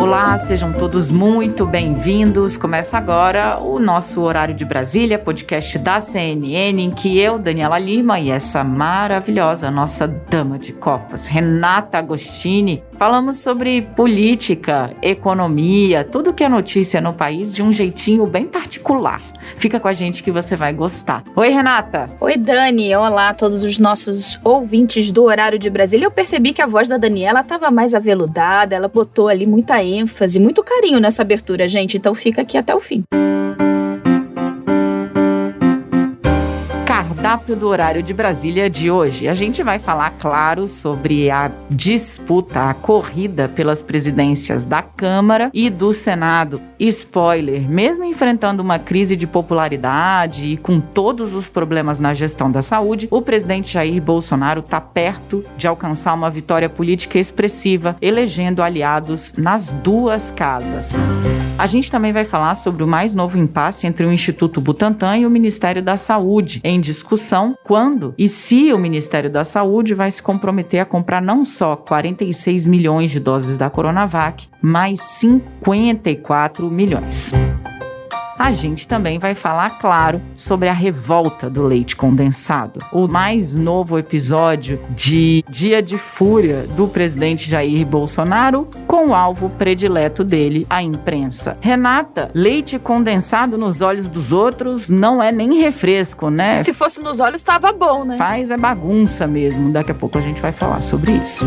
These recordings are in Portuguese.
Olá, sejam todos muito bem-vindos. Começa agora o nosso Horário de Brasília, podcast da CNN, em que eu, Daniela Lima, e essa maravilhosa nossa dama de copas, Renata Agostini, falamos sobre política, economia, tudo que é notícia no país de um jeitinho bem particular. Fica com a gente que você vai gostar. Oi, Renata! Oi, Dani! Olá a todos os nossos ouvintes do Horário de Brasília. Eu percebi que a voz da Daniela estava mais aveludada, ela botou ali muita ênfase, muito carinho nessa abertura, gente. Então fica aqui até o fim. Cardápio do Horário de Brasília de hoje. A gente vai falar, claro, sobre a disputa, a corrida pelas presidências da Câmara e do Senado. Spoiler, mesmo enfrentando uma crise de popularidade e com todos os problemas na gestão da saúde, o presidente Jair Bolsonaro está perto de alcançar uma vitória política expressiva, elegendo aliados nas duas casas. A gente também vai falar sobre o mais novo impasse entre o Instituto Butantan e o Ministério da Saúde, em discussão quando e se o Ministério da Saúde vai se comprometer a comprar não só 46 milhões de doses da Coronavac, mas 54 milhões. A gente também vai falar, claro, sobre a revolta do leite condensado. O mais novo episódio de Dia de Fúria do presidente Jair Bolsonaro com o alvo predileto dele, a imprensa. Renata, leite condensado nos olhos dos outros não é nem refresco, né? Se fosse nos olhos, estava bom, né? Faz é bagunça mesmo. Daqui a pouco a gente vai falar sobre isso.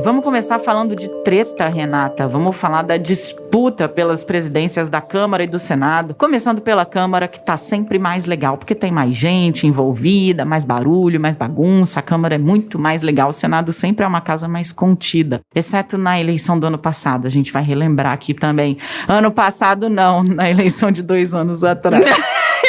Vamos começar falando de treta, Renata. Vamos falar da disputa pelas presidências da Câmara e do Senado. Começando pela Câmara, que tá sempre mais legal, porque tem mais gente envolvida, mais barulho, mais bagunça. A Câmara é muito mais legal. O Senado sempre é uma casa mais contida, exceto na eleição do ano passado. A gente vai relembrar aqui também. Ano passado não, na eleição de 2 anos atrás.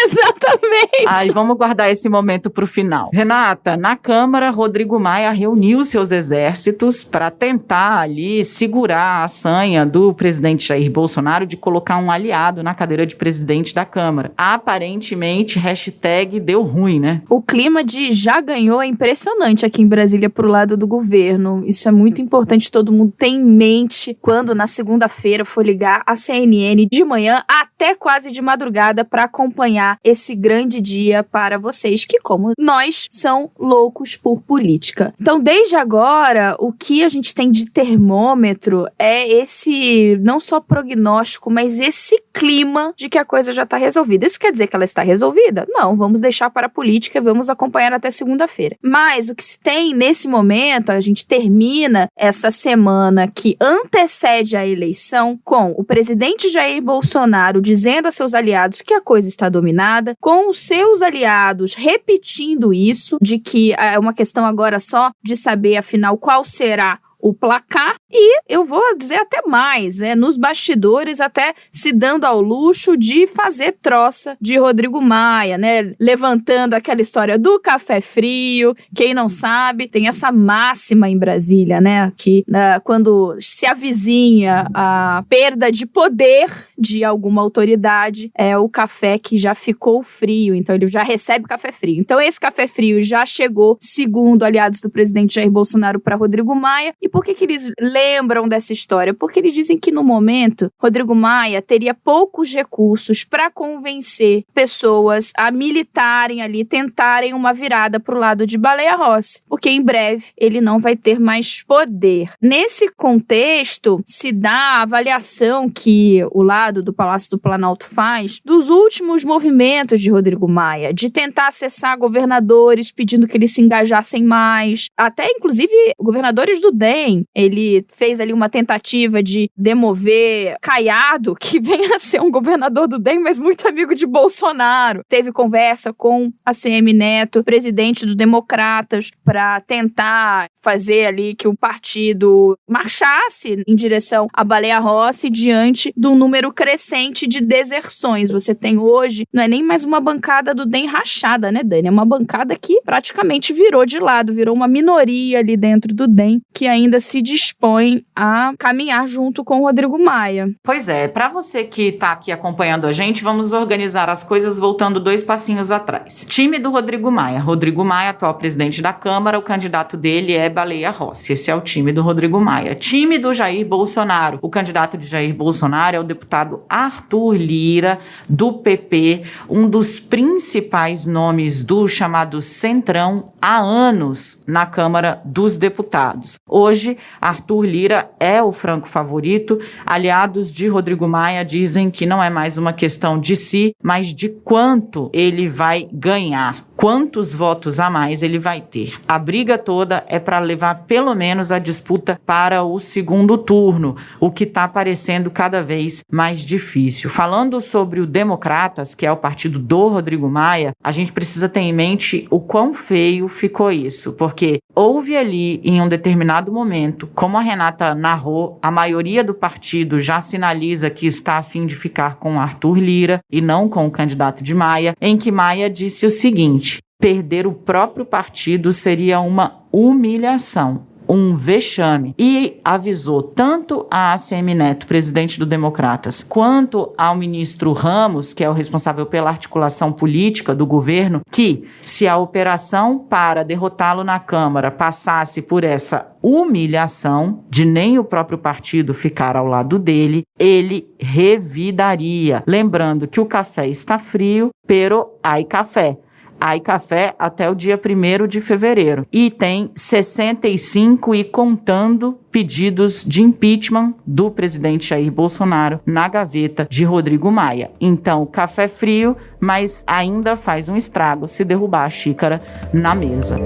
Exatamente. Ai, vamos guardar esse momento pro final. Renata, na Câmara, Rodrigo Maia reuniu seus exércitos para tentar ali segurar a sanha do presidente Jair Bolsonaro de colocar um aliado na cadeira de presidente da Câmara. Aparentemente, hashtag deu ruim, né? O clima de já ganhou é impressionante aqui em Brasília pro lado do governo. Isso é muito importante todo mundo ter em mente quando na segunda-feira for ligar a CNN de manhã até quase de madrugada para acompanhar esse grande dia para vocês que, como nós, são loucos por política. Então, desde agora, o que a gente tem de termômetro é esse, não só prognóstico, mas esse clima de que a coisa já está resolvida. Isso quer dizer que ela está resolvida? Não, vamos deixar para a política, vamos acompanhar até segunda-feira. Mas o que se tem nesse momento, a gente termina essa semana que antecede a eleição com o presidente Jair Bolsonaro dizendo a seus aliados que a coisa está dominada, com os seus aliados repetindo isso, de que é uma questão agora só de saber, afinal, qual será o placar, e eu vou dizer até mais, nos bastidores até se dando ao luxo de fazer troça de Rodrigo Maia, levantando aquela história do café frio. Quem não sabe, tem essa máxima em Brasília, que quando se avizinha a perda de poder de alguma autoridade, é o café que já ficou frio, então ele já recebe café frio. Então esse café frio já chegou, segundo aliados do presidente Jair Bolsonaro, para Rodrigo Maia. E por que eles lembram dessa história? Porque eles dizem que no momento, Rodrigo Maia teria poucos recursos para convencer pessoas a militarem ali, tentarem uma virada para o lado de Baleia Rossi, porque em breve ele não vai ter mais poder. Nesse contexto, se dá a avaliação que o lado do Palácio do Planalto faz dos últimos movimentos de Rodrigo Maia, de tentar acessar governadores pedindo que eles se engajassem mais, até inclusive governadores do DEM. Ele fez ali uma tentativa de demover Caiado, que vem a ser um governador do DEM, mas muito amigo de Bolsonaro. Teve conversa com a ACM Neto, presidente do Democratas, para tentar fazer ali que o partido marchasse em direção a Baleia Rossi diante do número crescente de deserções. Você tem hoje, não é nem mais uma bancada do DEM rachada, né, Dani? É uma bancada que praticamente virou de lado, virou uma minoria ali dentro do DEM, que ainda se dispõe a caminhar junto com o Rodrigo Maia. Pois é, para você que tá aqui acompanhando a gente, vamos organizar as coisas voltando 2 passinhos atrás. Time do Rodrigo Maia. Rodrigo Maia, atual presidente da Câmara, o candidato dele é Baleia Rossi. Esse é o time do Rodrigo Maia. Time do Jair Bolsonaro. O candidato de Jair Bolsonaro é o deputado Arthur Lira, do PP, um dos principais nomes do chamado Centrão há anos na Câmara dos Deputados. Hoje, Arthur Lira é o franco favorito. Aliados de Rodrigo Maia dizem que não é mais uma questão de si, mas de quanto ele vai ganhar, quantos votos a mais ele vai ter. A briga toda é para levar pelo menos a disputa para o segundo turno, o que está parecendo cada vez mais difícil. Falando sobre o Democratas, que é o partido do Rodrigo Maia, a gente precisa ter em mente o quão feio ficou isso, porque houve ali, em um determinado momento, como a Renata narrou, a maioria do partido já sinaliza que está a fim de ficar com Arthur Lira e não com o candidato de Maia, em que Maia disse o seguinte: perder o próprio partido seria uma humilhação, um vexame, e avisou tanto a ACM Neto, presidente do Democratas, quanto ao ministro Ramos, que é o responsável pela articulação política do governo, que se a operação para derrotá-lo na Câmara passasse por essa humilhação de nem o próprio partido ficar ao lado dele, ele revidaria. Lembrando que o café está frio, pero hay café. Aí café até o dia 1º de fevereiro. E tem 65 e contando pedidos de impeachment do presidente Jair Bolsonaro na gaveta de Rodrigo Maia. Então, café frio, mas ainda faz um estrago se derrubar a xícara na mesa.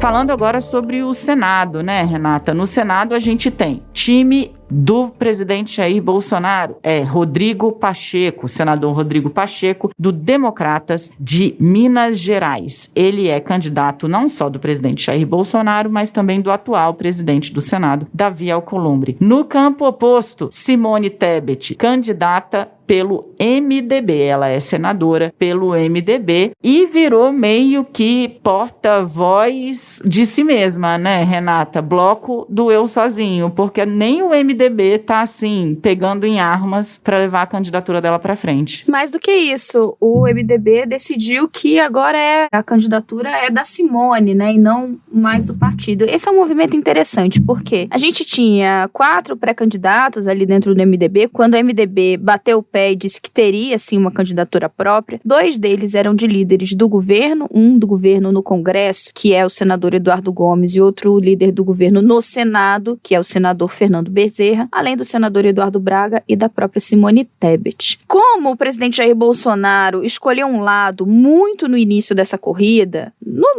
Falando agora sobre o Senado, né, Renata? No Senado a gente tem time do presidente Jair Bolsonaro, Rodrigo Pacheco, senador Rodrigo Pacheco, do Democratas de Minas Gerais. Ele é candidato não só do presidente Jair Bolsonaro, mas também do atual presidente do Senado, Davi Alcolumbre. No campo oposto, Simone Tebet, candidata pelo MDB. Ela é senadora pelo MDB e virou meio que porta-voz de si mesma, né, Renata? Bloco do eu sozinho, porque nem o MDB tá, assim, pegando em armas para levar a candidatura dela para frente. Mais do que isso, o MDB decidiu que agora a candidatura é da Simone, né, e não mais do partido. Esse é um movimento interessante, porque a gente tinha 4 pré-candidatos ali dentro do MDB. Quando o MDB bateu o pé e disse que teria, sim, uma candidatura própria, 2 deles eram de líderes do governo, um do governo no Congresso, que é o senador Eduardo Gomes, e outro líder do governo no Senado, que é o senador Fernando Bezerra, além do senador Eduardo Braga e da própria Simone Tebet. Como o presidente Jair Bolsonaro escolheu um lado muito no início dessa corrida,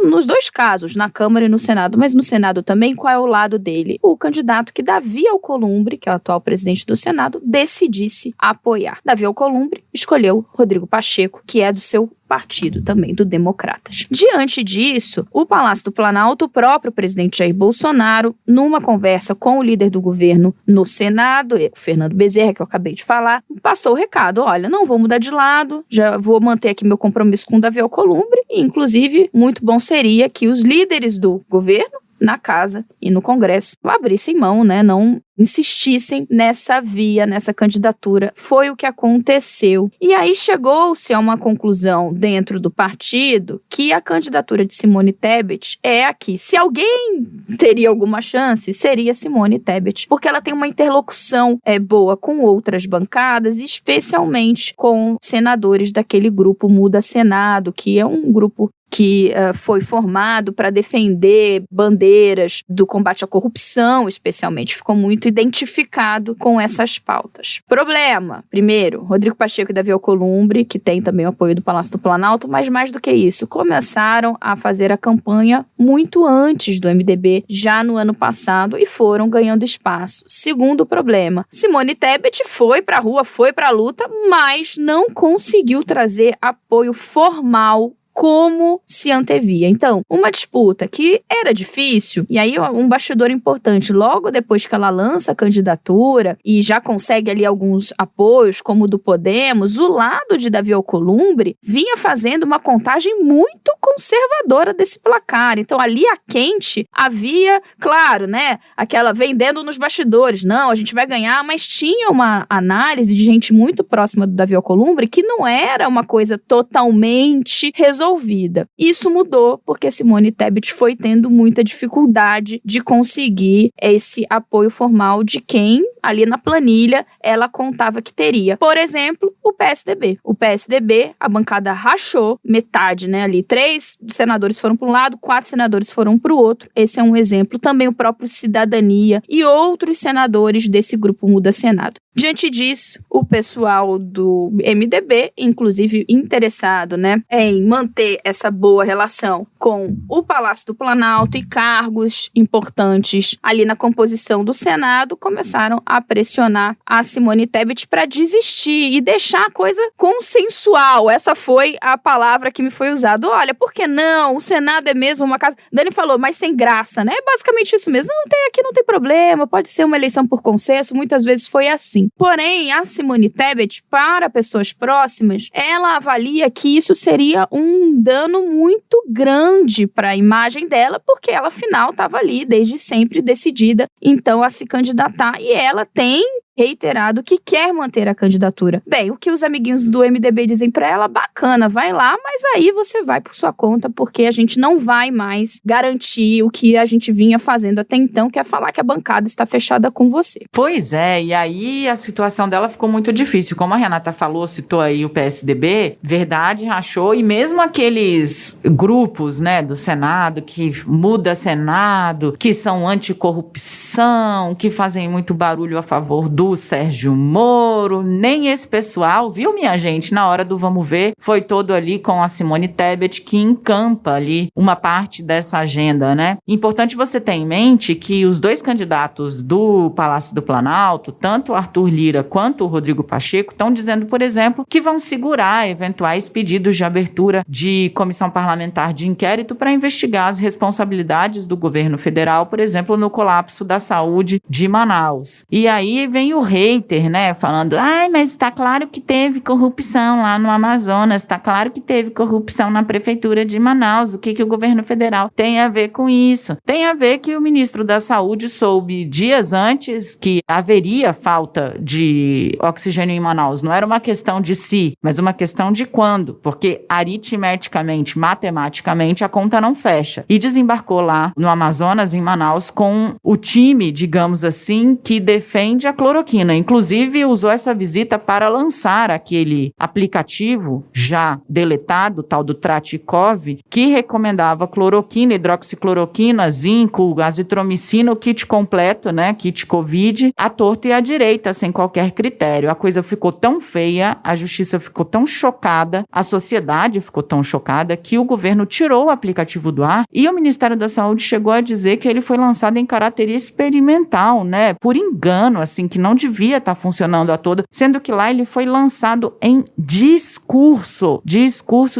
nos 2 casos, na Câmara e no Senado, mas no Senado também, qual é o lado dele? O candidato que Davi Alcolumbre, que é o atual presidente do Senado, decidisse apoiar. Davi Alcolumbre escolheu Rodrigo Pacheco, que é do seu partido também, do Democratas. Diante disso, o Palácio do Planalto, o próprio presidente Jair Bolsonaro, numa conversa com o líder do governo no Senado, Fernando Bezerra, que eu acabei de falar, passou o recado: olha, não vou mudar de lado, já vou manter aqui meu compromisso com o Davi Alcolumbre, e inclusive muito bom seria que os líderes do governo, na casa e no Congresso, abrissem mão, né, não insistissem nessa via, nessa candidatura. Foi o que aconteceu. E aí chegou-se a uma conclusão dentro do partido que a candidatura de Simone Tebet é aqui. Se alguém teria alguma chance, seria Simone Tebet, porque ela tem uma interlocução boa com outras bancadas, especialmente com senadores daquele grupo Muda Senado, que é um grupo que foi formado para defender bandeiras do combate à corrupção, especialmente. Ficou muito identificado com essas pautas. Problema, primeiro, Rodrigo Pacheco e Davi Alcolumbre, que tem também o apoio do Palácio do Planalto, mas mais do que isso, começaram a fazer a campanha muito antes do MDB, já no ano passado, e foram ganhando espaço. Segundo problema, Simone Tebet foi para a rua, foi para a luta, mas não conseguiu trazer apoio formal como se antevia. Então, uma disputa que era difícil, e aí um bastidor importante, logo depois que ela lança a candidatura e já consegue ali alguns apoios, como o do Podemos, o lado de Davi Alcolumbre vinha fazendo uma contagem muito conservadora desse placar. Então, ali a quente havia, claro, né, aquela vendendo nos bastidores, não, a gente vai ganhar, mas tinha uma análise de gente muito próxima do Davi Alcolumbre que não era uma coisa totalmente resolvida. Isso mudou porque Simone Tebet foi tendo muita dificuldade de conseguir esse apoio formal de quem, ali na planilha, ela contava que teria. Por exemplo, o PSDB. O PSDB, a bancada rachou metade, né, ali 3 senadores foram para um lado, 4 senadores foram para o outro. Esse é um exemplo. Também o próprio Cidadania e outros senadores desse grupo Muda Senado. Diante disso, o pessoal do MDB, inclusive interessado, né, em manter essa boa relação com o Palácio do Planalto e cargos importantes ali na composição do Senado, começaram a pressionar a Simone Tebet para desistir e deixar a coisa consensual. Essa foi a palavra que me foi usada. Olha, por que não? O Senado é mesmo uma casa... Dani falou, mas sem graça, né? É basicamente isso mesmo. Aqui não tem problema, pode ser uma eleição por consenso, muitas vezes foi assim. Porém, a Simone Tebet, para pessoas próximas, ela avalia que isso seria um dano muito grande para a imagem dela, porque ela, afinal, estava ali desde sempre decidida, então, a se candidatar, e ela tem reiterado que quer manter a candidatura. Bem, o que os amiguinhos do MDB dizem pra ela, bacana, vai lá, mas aí você vai por sua conta, porque a gente não vai mais garantir o que a gente vinha fazendo até então, que é falar que a bancada está fechada com você. Pois é, e aí a situação dela ficou muito difícil. Como a Renata falou, citou aí o PSDB, verdade, rachou, e mesmo aqueles grupos, né, do Senado, que muda Senado, que são anticorrupção, que fazem muito barulho a favor do Sérgio Moro, nem esse pessoal, viu, minha gente, na hora do vamos ver, foi todo ali com a Simone Tebet, que encampa ali uma parte dessa agenda, né? Importante você ter em mente que os 2 candidatos do Palácio do Planalto, tanto o Arthur Lira quanto o Rodrigo Pacheco, estão dizendo, por exemplo, que vão segurar eventuais pedidos de abertura de comissão parlamentar de inquérito para investigar as responsabilidades do governo federal, por exemplo, no colapso da saúde de Manaus. E aí vem o hater, né, falando, mas tá claro que teve corrupção lá no Amazonas, tá claro que teve corrupção na prefeitura de Manaus, o que o governo federal tem a ver com isso? Tem a ver que o ministro da Saúde soube dias antes que haveria falta de oxigênio em Manaus. Não era uma questão de se, mas uma questão de quando, porque aritmeticamente, matematicamente, a conta não fecha. E desembarcou lá no Amazonas, em Manaus, com o time, digamos assim, que defende a cloroquina. Inclusive, usou essa visita para lançar aquele aplicativo já deletado, tal do Tratikov, que recomendava cloroquina, hidroxicloroquina, zinco, azitromicina, o kit completo, né, kit Covid, à torta e à direita, sem qualquer critério. A coisa ficou tão feia, a justiça ficou tão chocada, a sociedade ficou tão chocada, que o governo tirou o aplicativo do ar e o Ministério da Saúde chegou a dizer que ele foi lançado em caráter experimental, né, por engano, assim, que não devia estar funcionando a todo, sendo que lá ele foi lançado em discurso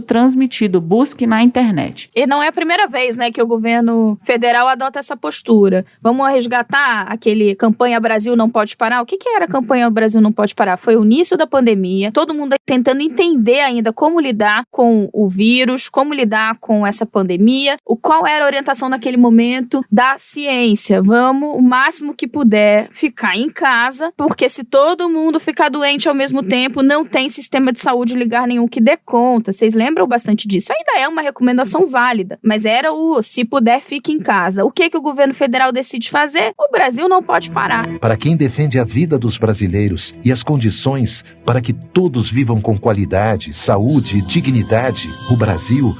transmitido, busque na internet. E não é a primeira vez, né, que o governo federal adota essa postura. Vamos resgatar aquele campanha Brasil não pode parar? O que era a campanha Brasil não pode parar? Foi o início da pandemia, todo mundo tentando entender ainda como lidar com o vírus, como lidar com essa pandemia, qual era a orientação naquele momento da ciência. Vamos, o máximo que puder, ficar em casa, porque se todo mundo ficar doente ao mesmo tempo, não tem sistema de saúde ligar nenhum que dê conta. Vocês lembram bastante disso? Ainda é uma recomendação válida, mas era o se puder, fique em casa. O que o governo federal decide fazer? O Brasil não pode parar. Para quem defende a vida dos brasileiros e as condições para que todos vivam com qualidade, saúde e dignidade, o Brasil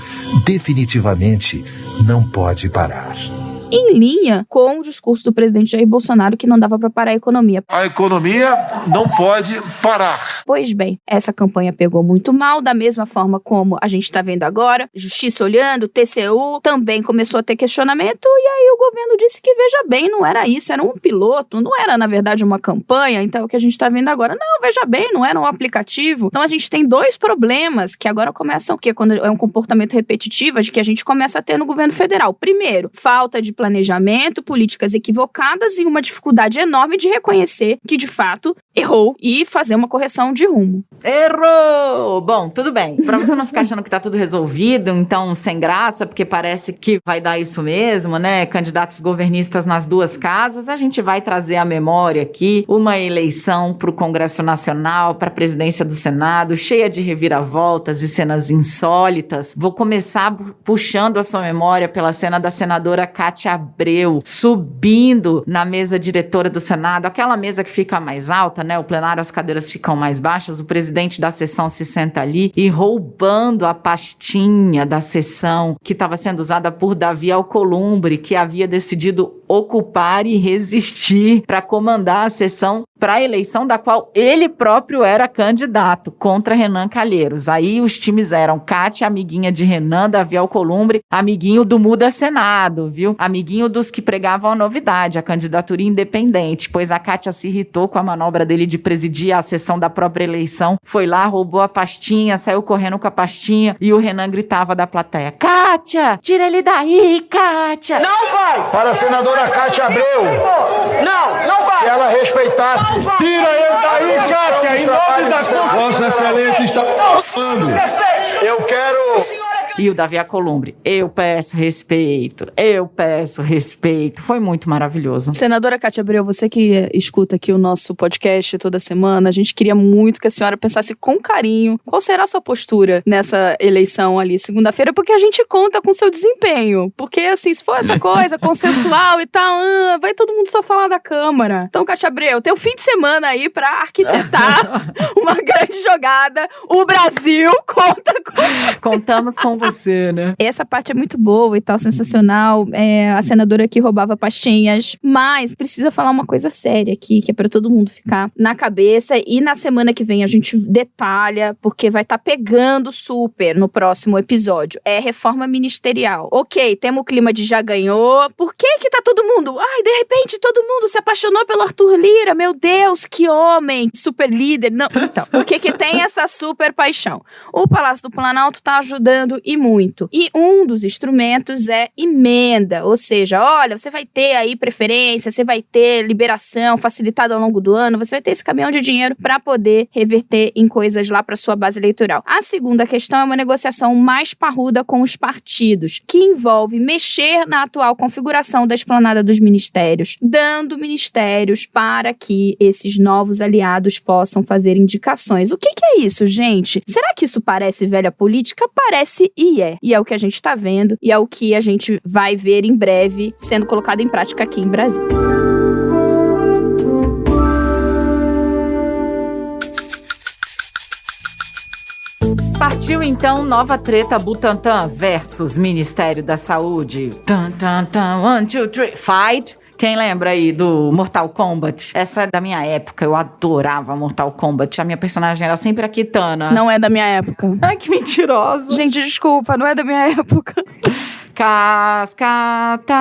definitivamente não pode parar. em linha com o discurso do presidente Jair Bolsonaro que não dava para parar a economia. A economia não pode parar. Pois bem, essa campanha pegou muito mal, da mesma forma como a gente está vendo agora, Justiça olhando, TCU também começou a ter questionamento, e aí o governo disse que, veja bem, não era isso, era um piloto, não era, na verdade, uma campanha, então o que a gente está vendo agora, não, veja bem, não era um aplicativo. Então a gente tem dois problemas que agora começam, que é quando é um comportamento repetitivo, de que a gente começa a ter no governo federal. Primeiro, falta de planejamento, políticas equivocadas e uma dificuldade enorme de reconhecer que, de fato, errou e fazer uma correção de rumo. Errou! Bom, tudo bem. Pra você não ficar achando que tá tudo resolvido, então sem graça, porque parece que vai dar isso mesmo, né? Candidatos governistas nas duas casas, a gente vai trazer à memória aqui uma eleição pro Congresso Nacional, pra presidência do Senado, cheia de reviravoltas e cenas insólitas. Vou começar puxando a sua memória pela cena da senadora Cátia Abreu, subindo na mesa diretora do Senado, aquela mesa que fica mais alta, né? O plenário, as cadeiras ficam mais baixas, o presidente da sessão se senta ali e roubando a pastinha da sessão que estava sendo usada por Davi Alcolumbre, que havia decidido ocupar e resistir para comandar a sessão para a eleição da qual ele próprio era candidato contra Renan Calheiros. Aí os times eram Cátia, amiguinha de Renan, Davi Alcolumbre, amiguinho do Muda Senado, viu? Amiguinho dos que pregavam a novidade, a candidatura independente, pois a Cátia se irritou com a manobra dele de presidir a sessão da própria eleição, foi lá, roubou a pastinha, saiu correndo com a pastinha e o Renan gritava da plateia: Cátia, tira ele daí, Cátia! Não vai! Para a senadora Cátia Abreu. Não vai! Que ela respeitasse. Tira ele daí, Cátia, em nome da Vossa Excelência está falando. Eu quero... E o Davi Alcolumbre: eu peço respeito, eu peço respeito. Foi muito maravilhoso. Senadora Cátia Abreu, você que escuta aqui o nosso podcast toda semana, a gente queria muito que a senhora pensasse com carinho qual será a sua postura nessa eleição ali segunda-feira, porque a gente conta com o seu desempenho. Porque, assim, se for essa coisa consensual e tal, vai todo mundo só falar da Câmara. Então, Cátia Abreu, tem um fim de semana aí pra arquitetar uma grande jogada. O Brasil conta com você. Contamos com você, né? Essa parte é muito boa e tal, sensacional. A senadora que roubava pastinhas. Mas precisa falar uma coisa séria aqui, que é pra todo mundo ficar na cabeça. E na semana que vem a gente detalha, porque vai estar pegando super no próximo episódio. É reforma ministerial. Ok, temos o clima de já ganhou. Por que tá todo mundo... Ai, de repente todo mundo se apaixonou pelo Arthur Lira. Meu Deus, que homem. Super líder. Não, então, por que tem essa super paixão? O Palácio do Planalto tá ajudando e muito. E um dos instrumentos é emenda, ou seja, olha, você vai ter aí preferência, você vai ter liberação facilitada ao longo do ano, você vai ter esse caminhão de dinheiro para poder reverter em coisas lá para sua base eleitoral. A segunda questão é uma negociação mais parruda com os partidos, que envolve mexer na atual configuração da esplanada dos ministérios, dando ministérios para que esses novos aliados possam fazer indicações. O que é isso, gente? Será que isso parece velha política? Parece e é. E é o que a gente está vendo e é o que a gente vai ver em breve sendo colocado em prática aqui em Brasília. Partiu então nova treta Butantan versus Ministério da Saúde. Tan, tan, tan, 1, 2, 3, fight! Quem lembra aí do Mortal Kombat? Essa é da minha época, eu adorava Mortal Kombat. A minha personagem era sempre a Kitana. Não é da minha época. Ai, que mentirosa. Gente, desculpa, não é da minha época. Cascata.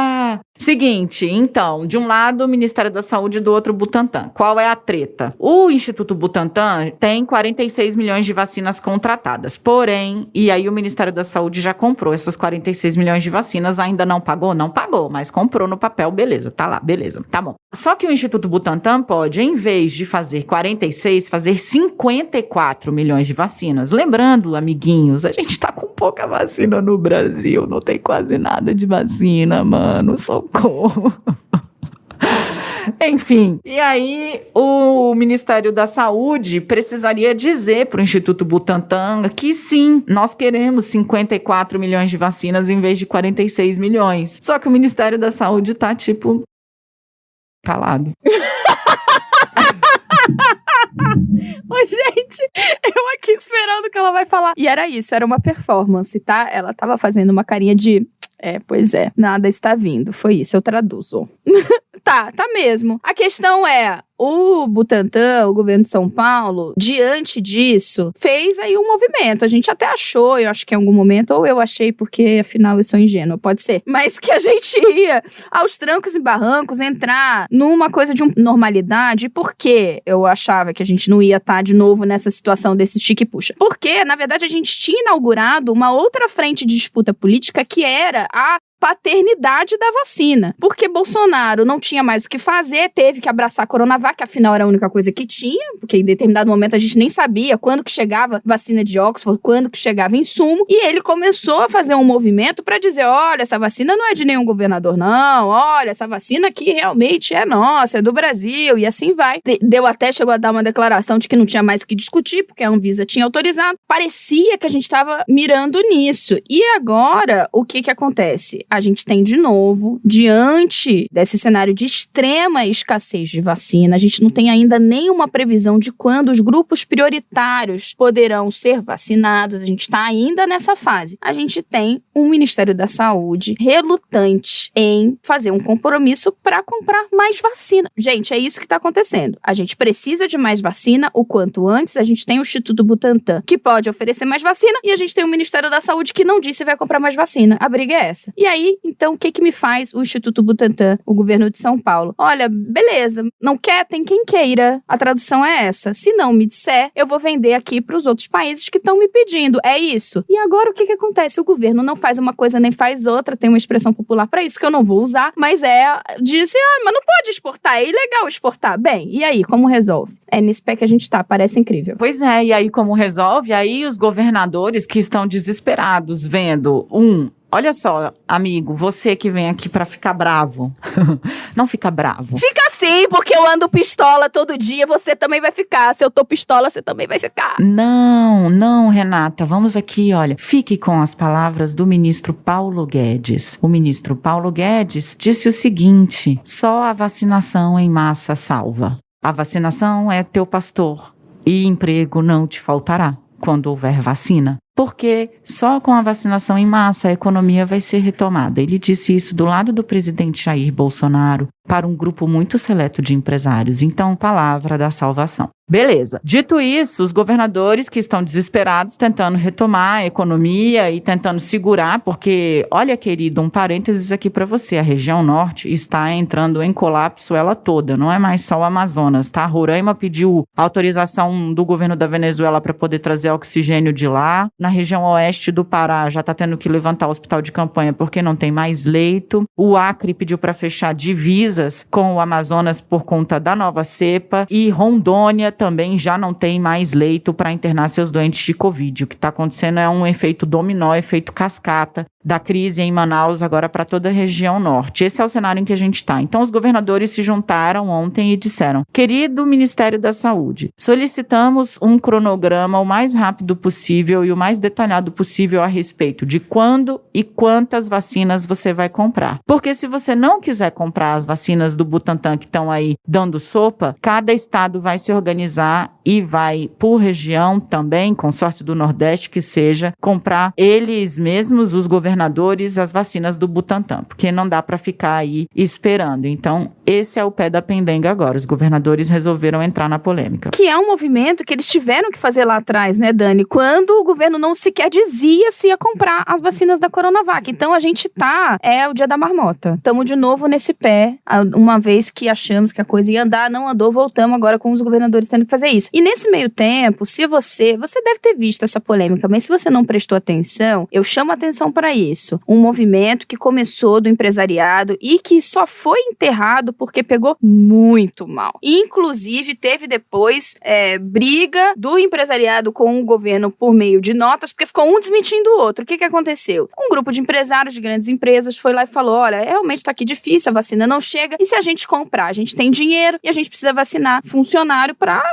Seguinte, então, de um lado o Ministério da Saúde e do outro o Butantan. Qual é a treta? O Instituto Butantan tem 46 milhões de vacinas contratadas. Porém, e aí o Ministério da Saúde já comprou essas 46 milhões de vacinas, ainda não pagou? Não pagou, mas comprou no papel, beleza, tá lá, beleza, tá bom. Só que o Instituto Butantan pode, em vez de fazer 46, fazer 54 milhões de vacinas. Lembrando, amiguinhos, a gente tá com pouca vacina no Brasil, não tem quase nada de vacina, mano, socorro. Enfim, e aí o Ministério da Saúde precisaria dizer para o Instituto Butantan que sim, nós queremos 54 milhões de vacinas em vez de 46 milhões. Só que o Ministério da Saúde tá tipo calado. Ô, gente, eu aqui esperando que ela vai falar. E era isso, era uma performance, tá? Ela tava fazendo uma carinha de... Pois é. Nada está vindo. Foi isso, eu traduzo. Tá mesmo. A questão é, o Butantan, o governo de São Paulo, diante disso, fez aí um movimento. A gente até achou, eu acho que em algum momento, ou eu achei porque, afinal, eu sou ingênua, pode ser, mas que a gente ia aos trancos e barrancos entrar numa coisa de normalidade. Por que eu achava que a gente não ia estar de novo nessa situação desse chique puxa? Porque, na verdade, a gente tinha inaugurado uma outra frente de disputa política que era a paternidade da vacina. Porque Bolsonaro não tinha mais o que fazer, teve que abraçar a Coronavac, que afinal era a única coisa que tinha, porque em determinado momento a gente nem sabia quando que chegava vacina de Oxford, quando que chegava insumo, e ele começou a fazer um movimento para dizer, olha, essa vacina não é de nenhum governador não, olha, essa vacina aqui realmente é nossa, é do Brasil, e assim vai. Chegou a dar uma declaração de que não tinha mais o que discutir, porque a Anvisa tinha autorizado. Parecia que a gente estava mirando nisso. E agora, o que acontece? A gente tem de novo, diante desse cenário de extrema escassez de vacina, a gente não tem ainda nenhuma previsão de quando os grupos prioritários poderão ser vacinados, a gente está ainda nessa fase. A gente tem um Ministério da Saúde relutante em fazer um compromisso para comprar mais vacina. Gente, é isso que está acontecendo. A gente precisa de mais vacina o quanto antes, a gente tem o Instituto Butantan, que pode oferecer mais vacina, e a gente tem o Ministério da Saúde que não disse se vai comprar mais vacina. A briga é essa. E aí, então, o que me faz o Instituto Butantan, o governo de São Paulo? Olha, beleza, não quer, tem quem queira. A tradução é essa. Se não me disser, eu vou vender aqui para os outros países que estão me pedindo. É isso. E agora, o que acontece? O governo não faz uma coisa nem faz outra, tem uma expressão popular para isso que eu não vou usar, mas diz, mas não pode exportar, é ilegal exportar. Bem, e aí, como resolve? É nesse pé que a gente tá, parece incrível. Pois é, e aí como resolve? Aí os governadores que estão desesperados vendo olha só, amigo, você que vem aqui pra ficar bravo. Não fica bravo. Fica sim, porque eu ando pistola todo dia, você também vai ficar. Se eu tô pistola, você também vai ficar. Não, Renata, vamos aqui, olha. Fique com as palavras do ministro Paulo Guedes. O ministro Paulo Guedes disse o seguinte: só a vacinação em massa salva. A vacinação é teu pastor e emprego não te faltará quando houver vacina. Porque só com a vacinação em massa a economia vai ser retomada. Ele disse isso do lado do presidente Jair Bolsonaro para um grupo muito seleto de empresários. Então, palavra da salvação. Beleza. Dito isso, os governadores que estão desesperados tentando retomar a economia e tentando segurar, porque, olha, querido, um parênteses aqui para você, a região norte está entrando em colapso ela toda, não é mais só o Amazonas, tá? Roraima pediu autorização do governo da Venezuela para poder trazer oxigênio de lá. Na região oeste do Pará já está tendo que levantar o hospital de campanha porque não tem mais leito. O Acre pediu para fechar divisas com o Amazonas por conta da nova cepa. E Rondônia também já não tem mais leito para internar seus doentes de Covid. O que está acontecendo é um efeito dominó, efeito cascata da crise em Manaus agora para toda a região norte. Esse é o cenário em que a gente está. Então, os governadores se juntaram ontem e disseram: querido Ministério da Saúde, solicitamos um cronograma o mais rápido possível e o mais detalhado possível a respeito de quando e quantas vacinas você vai comprar. Porque se você não quiser comprar as vacinas do Butantan que estão aí dando sopa, cada estado vai se organizar e vai, por região também, consórcio do Nordeste que seja, comprar eles mesmos, os governadores, as vacinas do Butantan, porque não dá para ficar aí esperando. Então, esse é o pé da pendenga agora. Os governadores resolveram entrar na polêmica. Que é um movimento que eles tiveram que fazer lá atrás, né, Dani? Quando o governo não sequer dizia se ia comprar as vacinas da Coronavac. Então, a gente é o dia da marmota. Estamos de novo nesse pé, uma vez que achamos que a coisa ia andar, não andou, voltamos agora com os governadores tendo que fazer isso. E nesse meio tempo, se você deve ter visto essa polêmica, mas se você não prestou atenção, eu chamo a atenção para isso. Um movimento que começou do empresariado e que só foi enterrado porque pegou muito mal. Inclusive, teve depois briga do empresariado com o governo por meio de notas, porque ficou um desmentindo o outro. O que aconteceu? Um grupo de empresários de grandes empresas foi lá e falou: olha, realmente tá aqui difícil, a vacina não chega, e se a gente comprar? A gente tem dinheiro e a gente precisa vacinar funcionário para,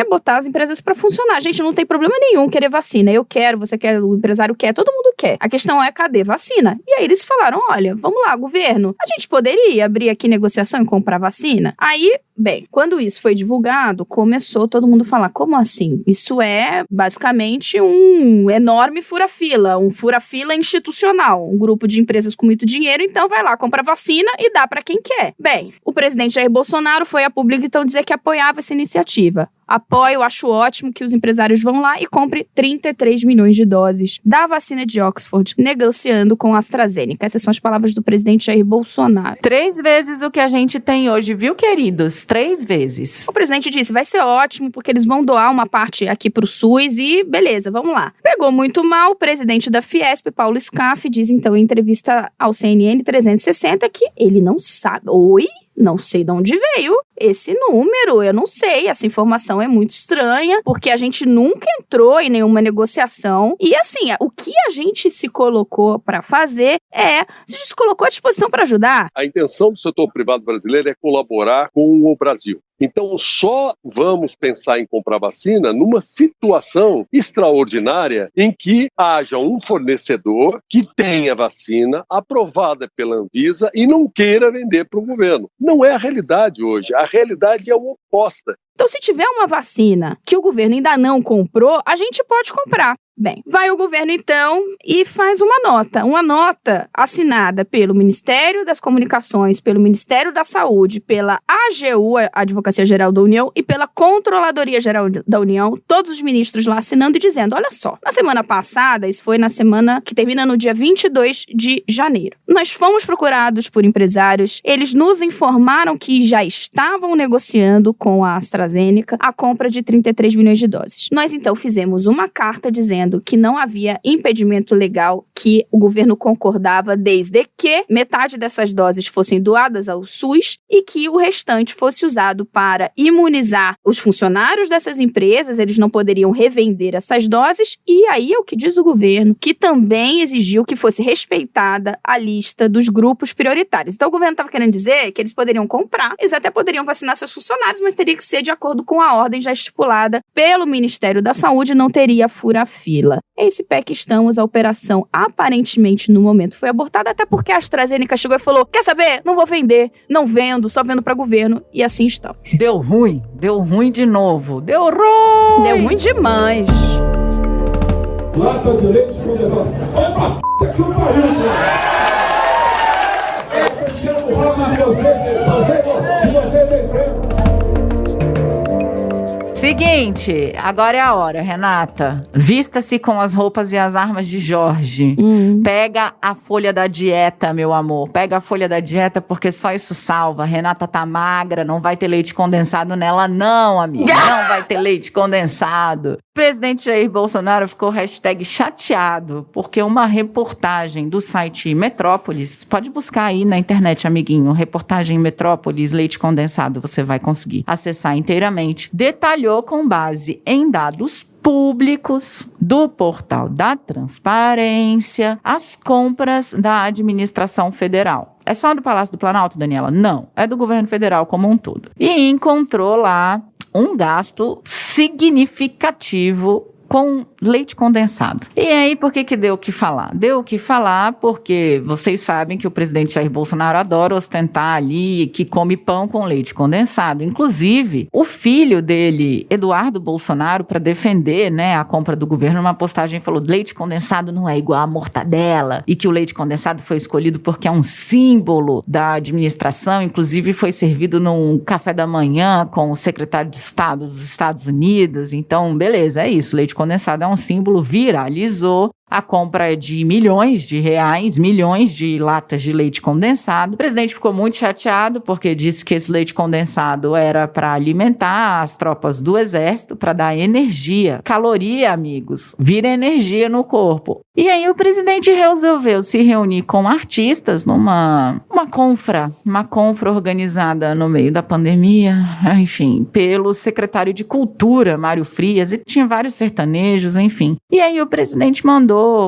botar as empresas para funcionar. A gente não tem problema nenhum querer vacina. Eu quero, você quer, o empresário quer, todo mundo quer. A questão é, cadê vacina? E aí eles falaram: olha, vamos lá, governo, a gente poderia abrir aqui negociação e comprar vacina? Aí, bem, quando isso foi divulgado, começou todo mundo a falar: como assim? Isso é basicamente um um enorme fura-fila, um fura-fila institucional, um grupo de empresas com muito dinheiro, então vai lá, compra vacina e dá pra quem quer. Bem, o presidente Jair Bolsonaro foi a público então dizer que apoiava essa iniciativa. Apoio, acho ótimo que os empresários vão lá e compre 33 milhões de doses da vacina de Oxford, negociando com a AstraZeneca. Essas são as palavras do presidente Jair Bolsonaro. 3 vezes o que a gente tem hoje, viu, queridos? 3 vezes. O presidente disse, vai ser ótimo, porque eles vão doar uma parte aqui pro SUS e beleza, vamos lá. Pegou muito mal, o presidente da Fiesp, Paulo Scaff, diz então em entrevista ao CNN 360 que ele não sabe. Oi? Não sei de onde veio esse número, eu não sei, essa informação é muito estranha, porque a gente nunca entrou em nenhuma negociação, e assim, o que a gente se colocou para fazer a gente se colocou à disposição para ajudar. A intenção do setor privado brasileiro é colaborar com o Brasil. Então, só vamos pensar em comprar vacina numa situação extraordinária em que haja um fornecedor que tenha vacina aprovada pela Anvisa e não queira vender para o governo. Não é a realidade hoje. A realidade é o oposta. Então, se tiver uma vacina que o governo ainda não comprou, a gente pode comprar. Bem, vai o governo então e faz uma nota assinada pelo Ministério das Comunicações, pelo Ministério da Saúde, pela AGU, a Advocacia Geral da União, e pela Controladoria Geral da União, todos os ministros lá assinando e dizendo, olha só, na semana passada, isso foi na semana que termina no dia 22 de janeiro, nós fomos procurados por empresários, eles nos informaram que já estavam negociando com a AstraZeneca a compra de 33 milhões de doses. Nós então fizemos uma carta dizendo que não havia impedimento legal, que o governo concordava desde que metade dessas doses fossem doadas ao SUS e que o restante fosse usado para imunizar os funcionários dessas empresas, eles não poderiam revender essas doses, e aí é o que diz o governo, que também exigiu que fosse respeitada a lista dos grupos prioritários. Então o governo estava querendo dizer que eles poderiam comprar, eles até poderiam vacinar seus funcionários, mas teria que ser de acordo com a ordem já estipulada pelo Ministério da Saúde, não teria fura-fila. É esse pé que estamos, a operação aparentemente no momento foi abortada, até porque a AstraZeneca chegou e falou, quer saber? Não vou vender, não vendo, só vendo para governo, e assim estamos. Deu ruim de novo, deu ruim demais. Lata de leite condensado. Vai pra p*** que o pariu, eu quero o rabo de vocês da imprensa. Seguinte, agora é a hora, Renata. Vista-se com as roupas e as armas de Jorge. Pega a folha da dieta, meu amor. Pega a folha da dieta, porque só isso salva. Renata tá magra, não vai ter leite condensado nela não, amiga. Não vai ter leite condensado. O presidente Jair Bolsonaro ficou #chateado, porque uma reportagem do site Metrópolis, pode buscar aí na internet, amiguinho, reportagem Metrópolis, leite condensado, você vai conseguir acessar inteiramente. Detalhou com base em dados públicos do portal da Transparência as compras da administração federal. É só do Palácio do Planalto, Daniela? Não, é do governo federal como um todo. E encontrou lá um gasto significativo com leite condensado. E aí, por que deu o que falar? Deu o que falar porque vocês sabem que o presidente Jair Bolsonaro adora ostentar ali que come pão com leite condensado. Inclusive, o filho dele, Eduardo Bolsonaro, para defender, né, a compra do governo, numa postagem falou: leite condensado não é igual a mortadela, e que o leite condensado foi escolhido porque é um símbolo da administração, inclusive foi servido num café da manhã com o secretário de Estado dos Estados Unidos. Então, beleza, é isso, leite condensado é um símbolo, viralizou. A compra de milhões de reais, milhões de latas de leite condensado. O presidente ficou muito chateado porque disse que esse leite condensado era para alimentar as tropas do exército, para dar energia. Caloria, amigos, vira energia no corpo. E aí o presidente resolveu se reunir com artistas numa confra organizada no meio da pandemia, enfim, pelo secretário de Cultura, Mário Frias, e tinha vários sertanejos, enfim. E aí o presidente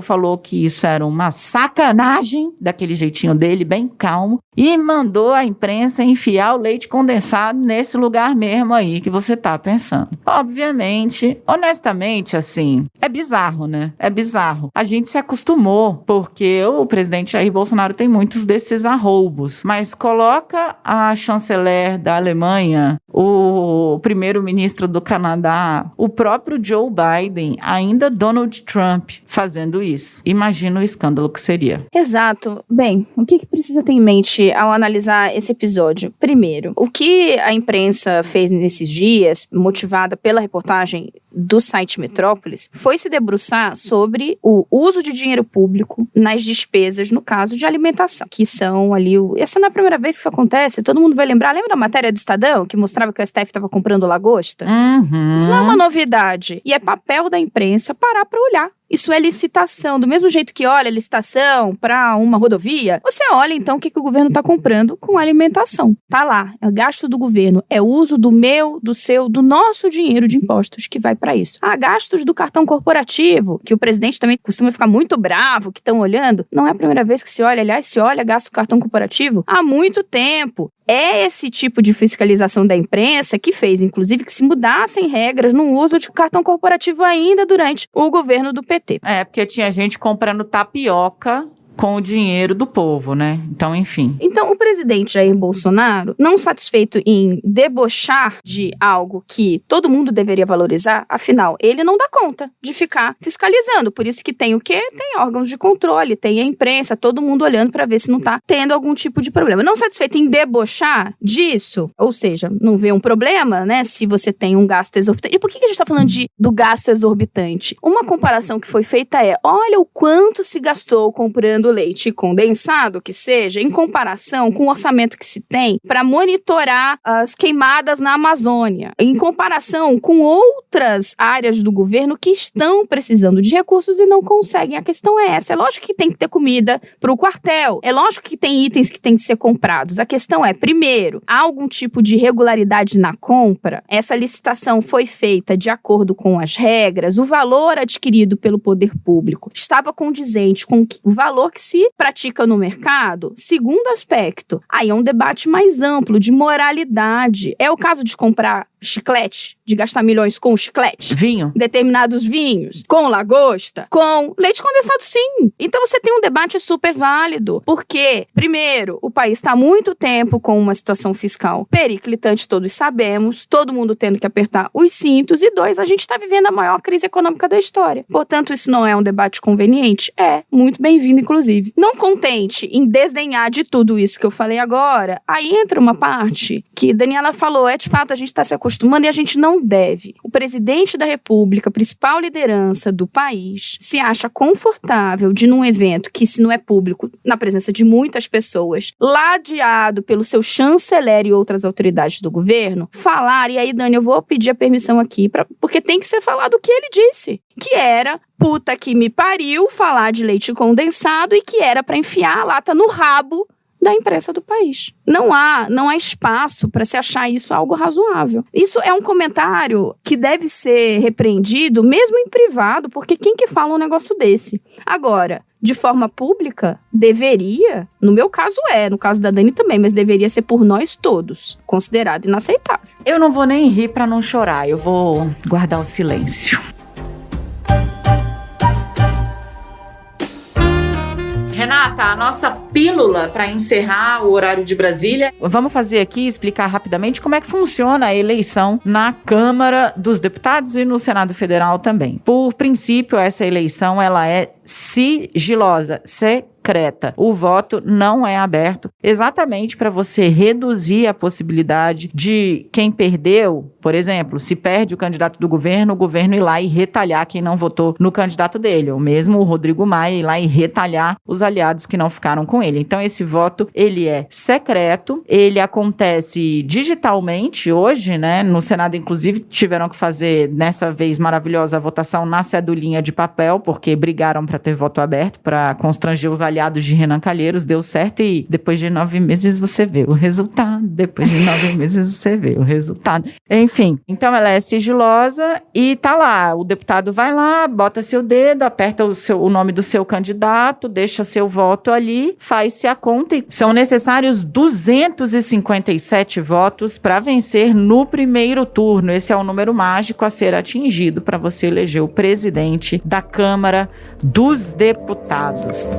falou que isso era uma sacanagem, daquele jeitinho dele, bem calmo, e mandou a imprensa enfiar o leite condensado nesse lugar mesmo aí que você tá pensando. Obviamente, honestamente, assim, é bizarro, né? É bizarro. A gente se acostumou, porque o presidente Jair Bolsonaro tem muitos desses arroubos, mas coloca a chanceler da Alemanha, o primeiro-ministro do Canadá, o próprio Joe Biden, ainda Donald Trump fazendo isso. Imagina o escândalo que seria. Exato. Bem, o que precisa ter em mente ao analisar esse episódio? Primeiro, o que a imprensa fez nesses dias, motivada pela reportagem do site Metrópolis, foi se debruçar sobre o uso de dinheiro público nas despesas, no caso de alimentação, que são ali essa não é a primeira vez que isso acontece, todo mundo vai lembrar, lembra da matéria do Estadão, que mostrava que o STF estava comprando lagosta? Isso não é uma novidade, e é papel da imprensa parar para olhar. Isso é licitação. Do mesmo jeito que olha licitação para uma rodovia, você olha então o que o governo está comprando com alimentação. Tá lá, é o gasto do governo, é o uso do meu, do seu, do nosso dinheiro de impostos que vai para isso. Gastos do cartão corporativo, que o presidente também costuma ficar muito bravo, que estão olhando. Não é a primeira vez que se olha, aliás, se olha gasto do cartão corporativo há muito tempo. É esse tipo de fiscalização da imprensa que fez, inclusive, que se mudassem regras no uso de cartão corporativo ainda durante o governo do PT. Porque tinha gente comprando tapioca com o dinheiro do povo, né? Então, enfim. Então, o presidente Jair Bolsonaro, não satisfeito em debochar de algo que todo mundo deveria valorizar, afinal, ele não dá conta de ficar fiscalizando. Por isso que tem o quê? Tem órgãos de controle, tem a imprensa, todo mundo olhando para ver se não tá tendo algum tipo de problema. Não satisfeito em debochar disso, ou seja, não vê um problema, né? Se você tem um gasto exorbitante. E por que a gente tá falando do gasto exorbitante? Uma comparação que foi feita olha o quanto se gastou comprando leite condensado, que seja, em comparação com o orçamento que se tem para monitorar as queimadas na Amazônia, em comparação com outras áreas do governo que estão precisando de recursos e não conseguem. A questão é essa. É lógico que tem que ter comida para o quartel. É lógico que tem itens que têm que ser comprados. A questão é, primeiro, há algum tipo de regularidade na compra? Essa licitação foi feita de acordo com as regras? O valor adquirido pelo poder público estava condizente com o valor que se pratica no mercado? Segundo aspecto, aí é um debate mais amplo de moralidade. É o caso de comprar chiclete, de gastar milhões com chiclete? Vinho. Determinados vinhos, com lagosta, com leite condensado, sim. Então você tem um debate super válido, porque, primeiro, o país está há muito tempo com uma situação fiscal periclitante, todos sabemos, todo mundo tendo que apertar os cintos, e dois, a gente está vivendo a maior crise econômica da história. Portanto, isso não é um debate conveniente? É, muito bem-vindo, inclusive. Não contente em desdenhar de tudo isso que eu falei agora, aí entra uma parte que Daniela falou, de fato, a gente está se acostumando e a gente não deve. O presidente da República, a principal liderança do país, se acha confortável de, num evento que, se não é público, na presença de muitas pessoas, ladeado pelo seu chanceler e outras autoridades do governo, falar, e aí, Dani, eu vou pedir a permissão aqui, porque tem que ser falado o que ele disse, que era puta que me pariu falar de leite condensado e que era para enfiar a lata no rabo da imprensa do país. Não há espaço para se achar isso algo razoável. Isso é um comentário que deve ser repreendido, mesmo em privado, porque quem que fala um negócio desse? Agora, de forma pública, deveria, no meu caso no caso da Dani também, mas deveria ser por nós todos, considerado inaceitável. Eu não vou nem rir para não chorar, eu vou guardar o silêncio. Renata, a nossa pílula para encerrar o horário de Brasília. Vamos fazer aqui, explicar rapidamente como é que funciona a eleição na Câmara dos Deputados e no Senado Federal também. Por princípio, essa eleição ela é sigilosa, secreta. O voto não é aberto, exatamente para você reduzir a possibilidade de quem perdeu, por exemplo, se perde o candidato do governo, o governo ir lá e retalhar quem não votou no candidato dele, ou mesmo o Rodrigo Maia ir lá e retalhar os aliados que não ficaram com ele. Então esse voto, ele é secreto, ele acontece digitalmente hoje, né? No Senado, inclusive, tiveram que fazer, nessa vez maravilhosa, a votação na cedulinha de papel, porque brigaram para ter voto aberto, para constranger os aliados de Renan Calheiros. Deu certo e depois de 9 meses você vê o resultado. Depois de 9 meses você vê o resultado. Enfim, então ela é sigilosa e tá lá. O deputado vai lá, bota seu dedo, aperta o nome do seu candidato, deixa seu voto ali, faz-se a conta e são necessários 257 votos para vencer no primeiro turno. Esse é o número mágico a ser atingido para você eleger o presidente da Câmara dos Deputados.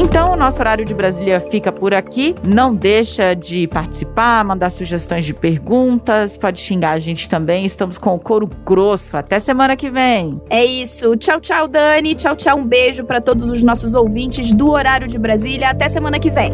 Então, o nosso Horário de Brasília fica por aqui. Não deixa de participar, mandar sugestões de perguntas, pode xingar a gente também. Estamos com o couro grosso. Até semana que vem. É isso. Tchau, tchau, Dani. Tchau, tchau. Um beijo para todos os nossos ouvintes do Horário de Brasília. Até semana que vem.